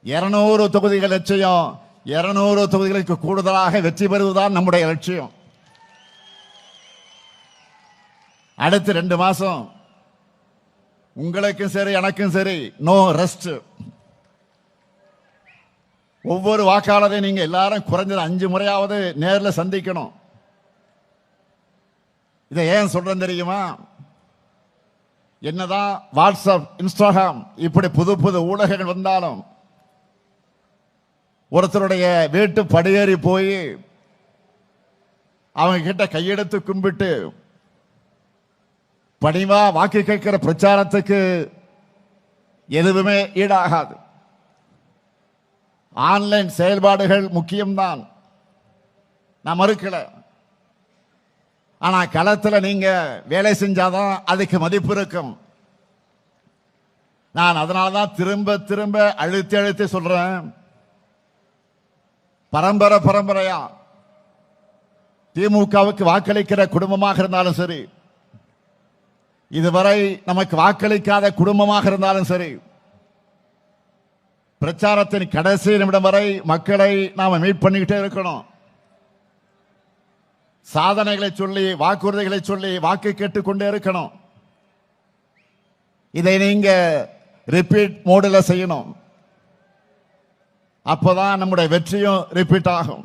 200 தொகுதிகள் லட்சியம். 200 தொகுதிகளுக்கு கூடுதலாக வெற்றி பெறுவதுதான் நம்முடைய லட்சியம். அடுத்து 2 மாசம் உங்களுக்கும் சரி எனக்கும் சரி நோ ரெஸ்ட். ஒவ்வொரு வாக்காளரையும் நீங்க எல்லாரும் குறைஞ்சது 5 முறையாவது நேரில் சந்திக்கணும். இதை ஏன் சொல்றேன் தெரியுமா? என்னதான் வாட்ஸ்அப், இன்ஸ்டாகிராம் இப்படி புது புது ஊடகங்கள் வந்தாலும் ஒருத்தருடைய வீட்டு படியேறி போய் அவங்க கிட்ட கையெடுத்து கும்பிட்டு பணிவா வாக்கு கேட்கிற பிரச்சாரத்துக்கு எதுவுமே ஈடாகாது. ஆன்லைன் செயல்பாடுகள் முக்கியம்தான், நான் மறுக்கல. ஆனா களத்தில் நீங்க வேலை செஞ்சாதான் அதுக்கு மதிப்பு இருக்கும். நான் அதனாலதான் திரும்ப திரும்ப அழுத்தி அழுத்தி சொல்றேன், பரம்பரையா திமுகவுக்கு வாக்களிக்கிற குடும்பமாக இருந்தாலும் சரி, இதுவரை நமக்கு வாக்களிக்காத குடும்பமாக இருந்தாலும் சரி, பிரச்சாரத்தின் கடைசி நிமிடம் வரை மக்களை நாம மீட் பண்ணிக்கிட்டே இருக்கணும். சாதனைகளை சொல்லி, வாக்குறுதிகளை சொல்லி வாக்கு கேட்டுக்கொண்டே இருக்கணும். இதை நீங்க ரிப்பீட் மோடில் செய்யணும். அப்போதான் நம்முடைய வெற்றியும் ரிப்பீட் ஆகும்.